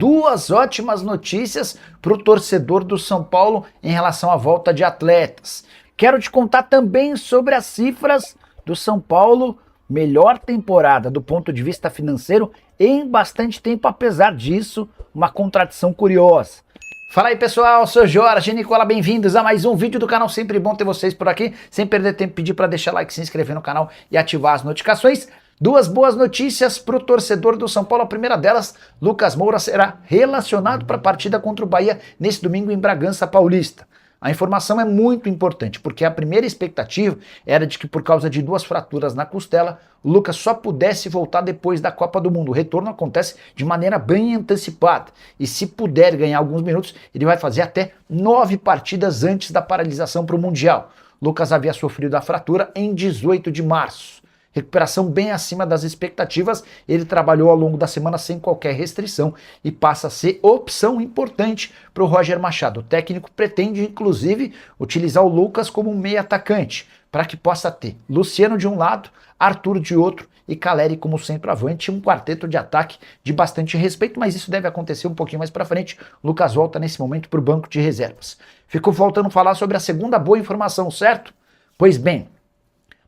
Duas ótimas notícias para o torcedor do São Paulo em relação à volta de atletas. Quero te contar também sobre as cifras do São Paulo, melhor temporada do ponto de vista financeiro em bastante tempo, apesar disso, uma contradição curiosa. Fala aí pessoal, sou Jorge Nicola, bem-vindos a mais um vídeo do canal, sempre bom ter vocês por aqui, sem perder tempo, pedir para deixar like, se inscrever no canal e ativar as notificações. Duas boas notícias para o torcedor do São Paulo. A primeira delas, Lucas Moura será relacionado para a partida contra o Bahia nesse domingo em Bragança Paulista. A informação é muito importante, porque a primeira expectativa era de que por causa de duas fraturas na costela, o Lucas só pudesse voltar depois da Copa do Mundo. O retorno acontece de maneira bem antecipada, e se puder ganhar alguns minutos, ele vai fazer até 9 partidas antes da paralisação para o Mundial. Lucas havia sofrido a fratura em 18 de março. Recuperação bem acima das expectativas, ele trabalhou ao longo da semana sem qualquer restrição e passa a ser opção importante para o Roger Machado. O técnico pretende, inclusive, utilizar o Lucas como um meio atacante, para que possa ter Luciano de um lado, Arthur de outro e Caleri como centroavante, um quarteto de ataque de bastante respeito, mas isso deve acontecer um pouquinho mais para frente. O Lucas volta nesse momento para o banco de reservas. Ficou faltando falar sobre a segunda boa informação, certo? Pois bem,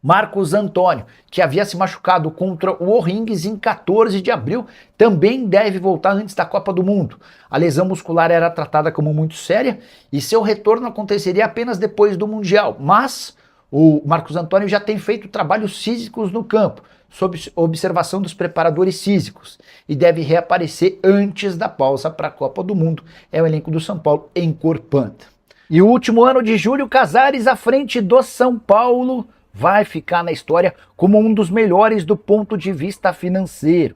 Marcos Antônio, que havia se machucado contra o O'Rings em 14 de abril, também deve voltar antes da Copa do Mundo. A lesão muscular era tratada como muito séria e seu retorno aconteceria apenas depois do Mundial, mas o Marcos Antônio já tem feito trabalhos físicos no campo, sob observação dos preparadores físicos, e deve reaparecer antes da pausa para a Copa do Mundo. É o elenco do São Paulo encorpando. E o último ano de Júlio Casares à frente do São Paulo vai ficar na história como um dos melhores do ponto de vista financeiro.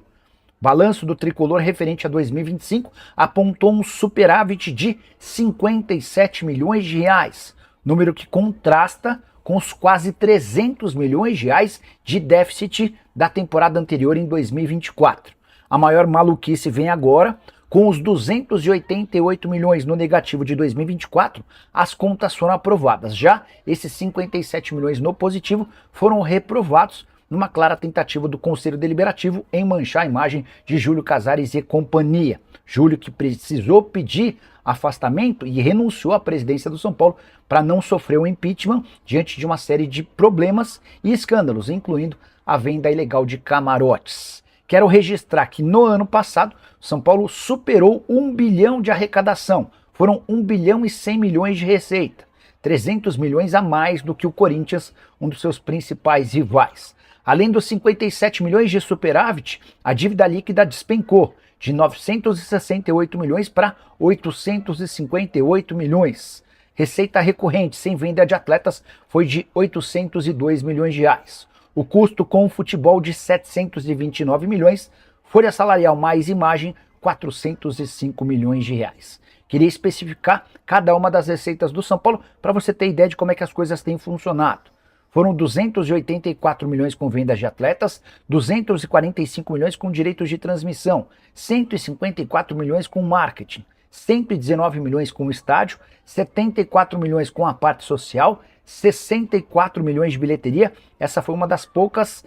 Balanço do tricolor referente a 2025 apontou um superávit de 57 milhões de reais, número que contrasta com os quase 300 milhões de reais de déficit da temporada anterior em 2024. A maior maluquice vem agora. Com os 288 milhões no negativo de 2024, as contas foram aprovadas. Já esses 57 milhões no positivo foram reprovados numa clara tentativa do Conselho Deliberativo em manchar a imagem de Júlio Casares e companhia. Júlio, que precisou pedir afastamento e renunciou à presidência do São Paulo para não sofrer o impeachment diante de uma série de problemas e escândalos, incluindo a venda ilegal de camarotes. Quero registrar que no ano passado, São Paulo superou 1 bilhão de arrecadação. Foram 1 bilhão e 100 milhões de receita. 300 milhões a mais do que o Corinthians, um dos seus principais rivais. Além dos 57 milhões de superávit, a dívida líquida despencou de 968 milhões para 858 milhões. Receita recorrente sem venda de atletas foi de 802 milhões de reais. O custo com o futebol de 729 milhões, folha salarial mais imagem, 405 milhões de reais. Queria especificar cada uma das receitas do São Paulo para você ter ideia de como é que as coisas têm funcionado. Foram 284 milhões com vendas de atletas, 245 milhões com direitos de transmissão, 154 milhões com marketing, 119 milhões com o estádio, 74 milhões com a parte social, 64 milhões de bilheteria. Essa foi uma das poucas,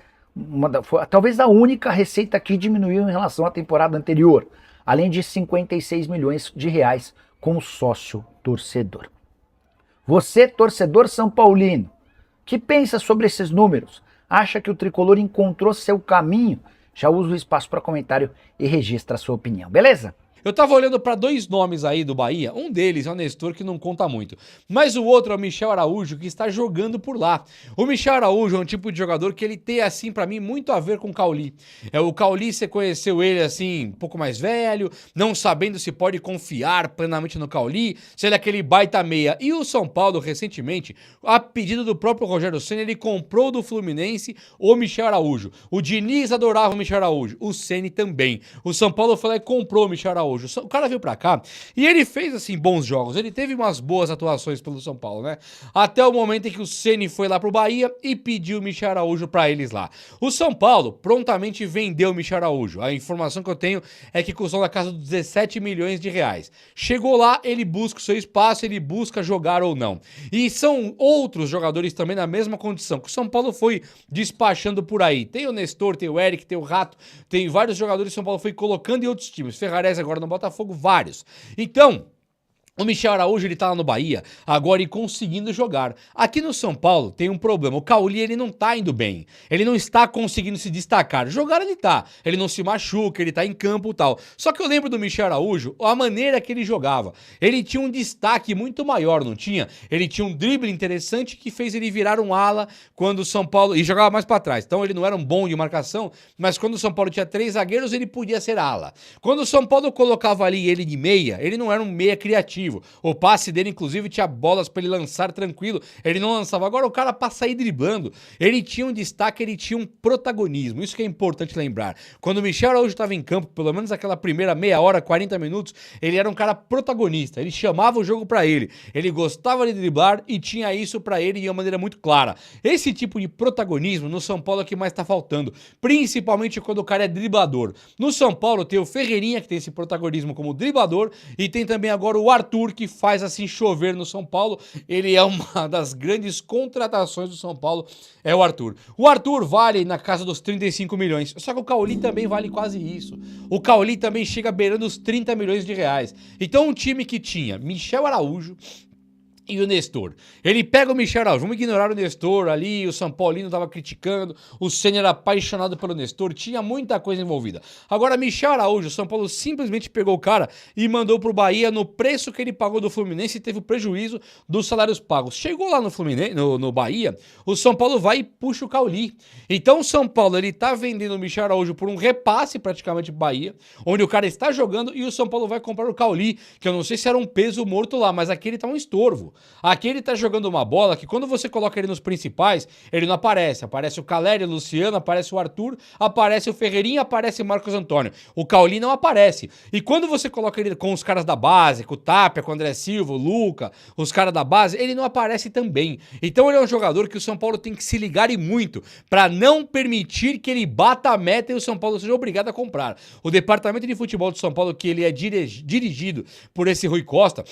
talvez a única receita que diminuiu em relação à temporada anterior, além de 56 milhões de reais com o sócio torcedor. Você, torcedor são paulino, que pensa sobre esses números? Acha que o tricolor encontrou seu caminho? Já usa o espaço para comentário e registra a sua opinião, beleza? Eu tava olhando para dois nomes aí do Bahia, um deles é o Nestor, que não conta muito, mas o outro é o Michel Araújo, que está jogando por lá. O Michel Araújo é um tipo de jogador que ele tem, assim, para mim, muito a ver com o Cauli. O Cauli, você conheceu ele, assim, um pouco mais velho, não sabendo se pode confiar plenamente no Cauli, se ele é aquele baita meia. E o São Paulo, recentemente, a pedido do próprio Rogério Ceni, ele comprou do Fluminense o Michel Araújo. O Diniz adorava o Michel Araújo, o Ceni também. O São Paulo foi lá e comprou o Michel Araújo. O cara veio pra cá e ele fez, assim, bons jogos. Ele teve umas boas atuações pelo São Paulo, né? Até o momento em que o Ceni foi lá pro Bahia e pediu o Michel Araújo pra eles lá. O São Paulo prontamente vendeu o Michel Araújo. A informação que eu tenho é que custou na casa dos 17 milhões de reais. Chegou lá, ele busca o seu espaço, ele busca jogar ou não. E são outros jogadores também na mesma condição, que o São Paulo foi despachando por aí. Tem o Nestor, tem o Eric, tem o Rato, tem vários jogadores que o São Paulo foi colocando em outros times. Ferrarese agora jogaram no Botafogo, vários. Então, o Michel Araújo, ele tá lá no Bahia, agora e conseguindo jogar. Aqui no São Paulo tem um problema, o Cauli, ele não tá indo bem, ele não está conseguindo se destacar. Jogar ele tá, ele não se machuca, ele tá em campo e tal. Só que eu lembro do Michel Araújo, a maneira que ele jogava. Ele tinha um destaque muito maior, não tinha? Ele tinha um drible interessante que fez ele virar um ala quando o São Paulo... E jogava mais pra trás, então ele não era um bom de marcação, mas quando o São Paulo tinha 3 zagueiros, ele podia ser ala. Quando o São Paulo colocava ali ele de meia, ele não era um meia criativo. O passe dele, inclusive, tinha bolas pra ele lançar tranquilo. Ele não lançava. Agora o cara passa aí driblando. Ele tinha um destaque, ele tinha um protagonismo. Isso que é importante lembrar. Quando o Michel Araújo estava em campo, pelo menos aquela primeira meia hora, 40 minutos, ele era um cara protagonista. Ele chamava o jogo pra ele. Ele gostava de driblar e tinha isso pra ele de uma maneira muito clara. Esse tipo de protagonismo no São Paulo é o que mais tá faltando. Principalmente quando o cara é driblador. No São Paulo tem o Ferreirinha, que tem esse protagonismo como driblador, e tem também agora o Arthur, que faz assim chover no São Paulo. Ele é uma das grandes contratações do São Paulo, é o Arthur. O Arthur vale na casa dos 35 milhões, só que o Cauli também vale quase isso. O Cauli também chega beirando os 30 milhões de reais. Então um time que tinha Michel Araújo e o Nestor. Ele pega o Michel Araújo, vamos ignorar o Nestor ali, o São Paulino tava criticando, o Senna era apaixonado pelo Nestor, tinha muita coisa envolvida. Agora, Michel Araújo, o São Paulo simplesmente pegou o cara e mandou pro Bahia no preço que ele pagou do Fluminense e teve o prejuízo dos salários pagos. Chegou lá no Fluminense, no Bahia, o São Paulo vai e puxa o Cauli. Então o São Paulo, ele tá vendendo o Michel Araújo por um repasse praticamente pro Bahia, onde o cara está jogando e o São Paulo vai comprar o Cauli, que eu não sei se era um peso morto lá, mas aqui ele tá um estorvo. Aqui ele tá jogando uma bola que quando você coloca ele nos principais, ele não aparece. Aparece o Caleri, o Luciano, aparece o Arthur, aparece o Ferreirinha, aparece o Marcos Antônio. O Cauli não aparece. E quando você coloca ele com os caras da base, com o Tapia, com o André Silva, o Luca, os caras da base, ele não aparece também. Então ele é um jogador que o São Paulo tem que se ligar e muito para não permitir que ele bata a meta e o São Paulo seja obrigado a comprar. O departamento de futebol do São Paulo, que ele é dirigido por esse Rui Costa,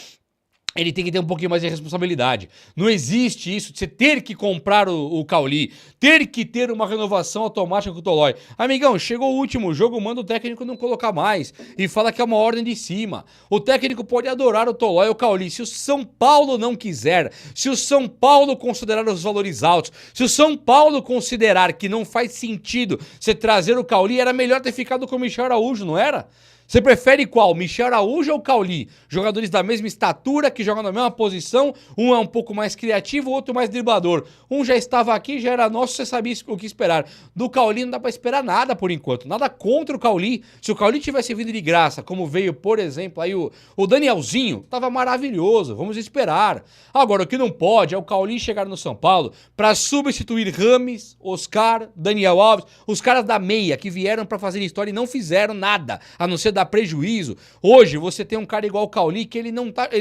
ele tem que ter um pouquinho mais de responsabilidade. Não existe isso de você ter que comprar o Cauli, ter que ter uma renovação automática com o Tolói. Amigão, chegou o último jogo, manda o técnico não colocar mais e fala que é uma ordem de cima. O técnico pode adorar o Tolói ou o Cauli. Se o São Paulo não quiser, se o São Paulo considerar os valores altos, se o São Paulo considerar que não faz sentido você trazer o Cauli, era melhor ter ficado com o Michel Araújo, não era? Você prefere qual? Michel Araújo ou Cauli? Jogadores da mesma estatura, que jogam na mesma posição, um é um pouco mais criativo, o outro mais driblador. Um já estava aqui, já era nosso, você sabia o que esperar. Do Cauli não dá pra esperar nada por enquanto, nada contra o Cauli. Se o Cauli tivesse vindo de graça, como veio, por exemplo, aí o Danielzinho, tava maravilhoso, vamos esperar. Agora, o que não pode é o Cauli chegar no São Paulo pra substituir Rames, Oscar, Daniel Alves, os caras da meia que vieram pra fazer história e não fizeram nada, a não ser dar prejuízo. Hoje você tem um cara igual o Cauli que ele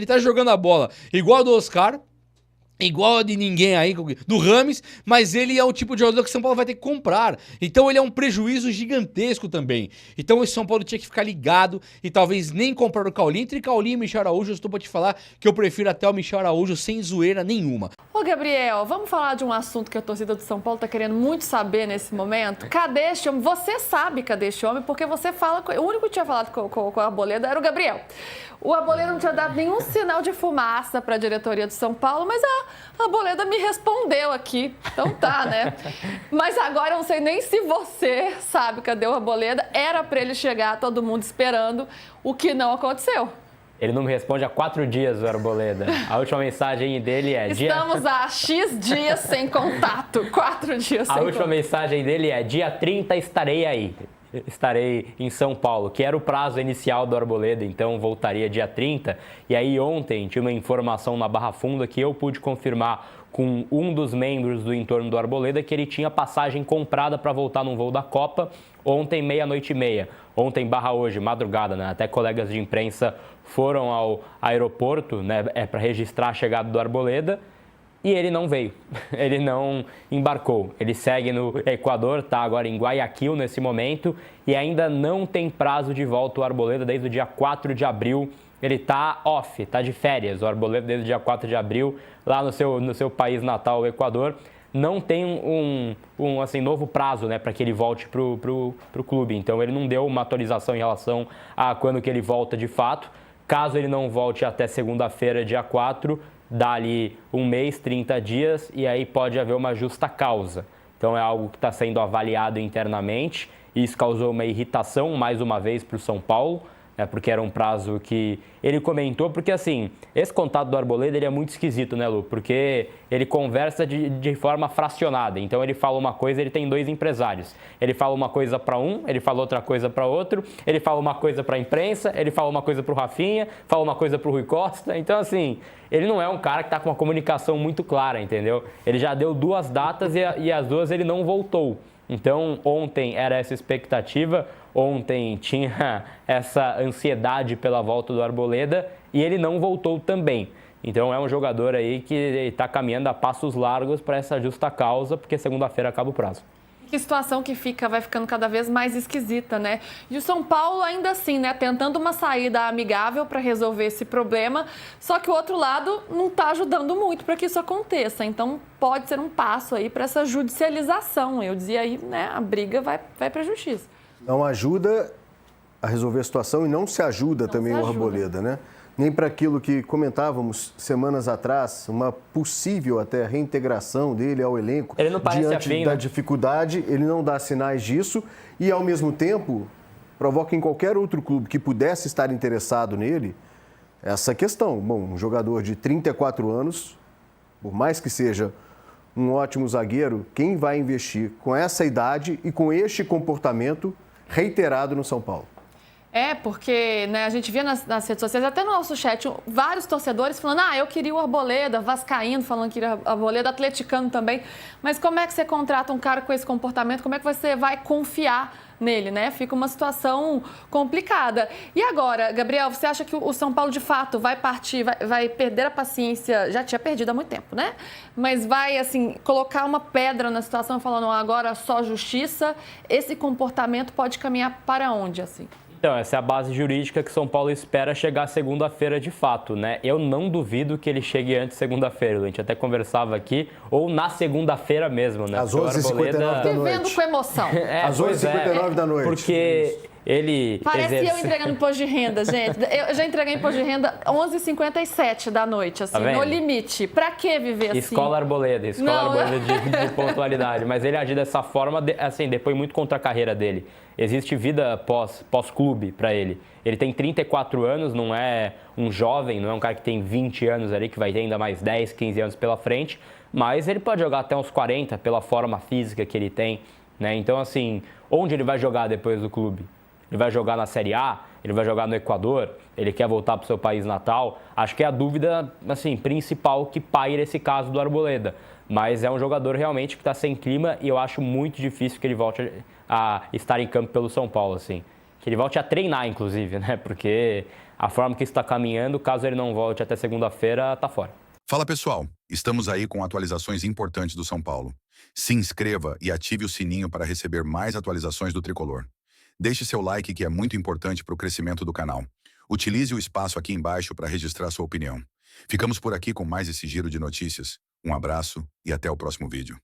tá jogando a bola igual a do Oscar, igual a de ninguém aí, do Rames, mas ele é o tipo de jogador que o São Paulo vai ter que comprar. Então ele é um prejuízo gigantesco também. Então o São Paulo tinha que ficar ligado e talvez nem comprar o Cauli. Entre Cauli e Michel Araújo, eu estou pra te falar que eu prefiro até o Michel Araújo sem zoeira nenhuma. Ô Gabriel, vamos falar de um assunto que a torcida do São Paulo tá querendo muito saber nesse momento? Cadê este homem? Você sabe cadê este homem, porque você fala... O único que tinha falado com a Arboleda era o Gabriel. O Arboleda não tinha dado nenhum sinal de fumaça para a diretoria do São Paulo, mas a Arboleda me respondeu aqui. Então tá, né? Mas agora eu não sei nem se você sabe cadê o Arboleda. Era para ele chegar, todo mundo esperando, o que não aconteceu. Ele não me responde há 4 dias, o Arboleda. A última mensagem dele é... Estamos há X dias sem contato. 4 dias sem contato. A última mensagem dele é: dia 30 estarei aí. Estarei em São Paulo, que era o prazo inicial do Arboleda, então voltaria dia 30. E aí ontem tinha uma informação na Barra Funda que eu pude confirmar com um dos membros do entorno do Arboleda que ele tinha passagem comprada para voltar num voo da Copa ontem, 00:30. Ontem barra hoje, madrugada, né? Até colegas de imprensa foram ao aeroporto, né, para registrar a chegada do Arboleda. E ele não veio, ele não embarcou. Ele segue no Equador, está agora em Guayaquil nesse momento e ainda não tem prazo de volta o Arboleda desde o dia 4 de abril. Ele está off, está de férias, o Arboleda desde o dia 4 de abril, lá no seu país natal, o Equador. não tem um assim, novo prazo, né, para que ele volte pro clube. Então ele não deu uma atualização em relação a quando que ele volta de fato. Caso ele não volte até segunda-feira, dia 4, dá ali 1 mês, 30 dias, e aí pode haver uma justa causa. Então é algo que está sendo avaliado internamente. Isso causou uma irritação, mais uma vez, para o São Paulo, né, porque era um prazo que ele comentou, porque assim, esse contato do Arboleda ele é muito esquisito, né, Lu? Porque ele conversa de forma fracionada, então ele fala uma coisa, ele tem 2 empresários. Ele fala uma coisa para um, ele fala outra coisa para outro, ele fala uma coisa para a imprensa, ele fala uma coisa para o Rafinha, fala uma coisa para o Rui Costa, então assim, ele não é um cara que está com uma comunicação muito clara, entendeu? Ele já deu 2 datas e as 2 ele não voltou. Então, ontem era essa expectativa, ontem tinha essa ansiedade pela volta do Arboleda e ele não voltou também. Então, é um jogador aí que está caminhando a passos largos para essa justa causa, porque segunda-feira acaba o prazo. Que situação que vai ficando cada vez mais esquisita, né? E o São Paulo ainda assim, né, tentando uma saída amigável para resolver esse problema, só que o outro lado não está ajudando muito para que isso aconteça. Então, pode ser um passo aí para essa judicialização. Eu dizia aí, né, a briga vai para a justiça. Não ajuda a resolver a situação e não se ajuda também o Arboleda, né? Nem para aquilo que comentávamos semanas atrás, uma possível até reintegração dele ao elenco. Ele não parece diante afim, da né? dificuldade, ele não dá sinais disso e, ao mesmo tempo, provoca em qualquer outro clube que pudesse estar interessado nele essa questão. Bom, um jogador de 34 anos, por mais que seja um ótimo zagueiro, quem vai investir com essa idade e com este comportamento reiterado no São Paulo? É, porque né, a gente via nas redes sociais, até no nosso chat, vários torcedores falando, eu queria o Arboleda, vascaíno falando que queria o Arboleda, atleticano também. Mas como é que você contrata um cara com esse comportamento? Como é que você vai confiar nele, né? Fica uma situação complicada. E agora, Gabriel, você acha que o São Paulo, de fato, vai partir, vai perder a paciência, já tinha perdido há muito tempo, né? Mas vai, assim, colocar uma pedra na situação, falando, agora só justiça, esse comportamento pode caminhar para onde, assim? Então, essa é a base jurídica que São Paulo espera chegar segunda-feira de fato, né? Eu não duvido que ele chegue antes de segunda-feira, a gente até conversava aqui, ou na segunda-feira mesmo, né? Às 11h59 da noite. Vivendo com emoção. Às 11h59 da noite. Porque ele... Parece eu entregando imposto de renda, gente. Eu já entreguei imposto de renda 11h57 da noite, assim, no limite. Pra que viver assim? Escola Arboleda de pontualidade. Mas ele agir dessa forma, assim, depois muito contra a carreira dele. Existe vida pós-clube para ele. Ele tem 34 anos, não é um jovem, não é um cara que tem 20 anos ali, que vai ter ainda mais 10, 15 anos pela frente, mas ele pode jogar até uns 40 pela forma física que ele tem, né? Então, assim, onde ele vai jogar depois do clube? Ele vai jogar na Série A? Ele vai jogar no Equador? Ele quer voltar para o seu país natal? Acho que é a dúvida, assim, principal que paira esse caso do Arboleda. Mas é um jogador realmente que está sem clima e eu acho muito difícil que ele volte a estar em campo pelo São Paulo, assim. Que ele volte a treinar, inclusive, né? Porque a forma que isso está caminhando, caso ele não volte até segunda-feira, tá fora. Fala, pessoal. Estamos aí com atualizações importantes do São Paulo. Se inscreva e ative o sininho para receber mais atualizações do Tricolor. Deixe seu like, que é muito importante para o crescimento do canal. Utilize o espaço aqui embaixo para registrar sua opinião. Ficamos por aqui com mais esse giro de notícias. Um abraço e até o próximo vídeo.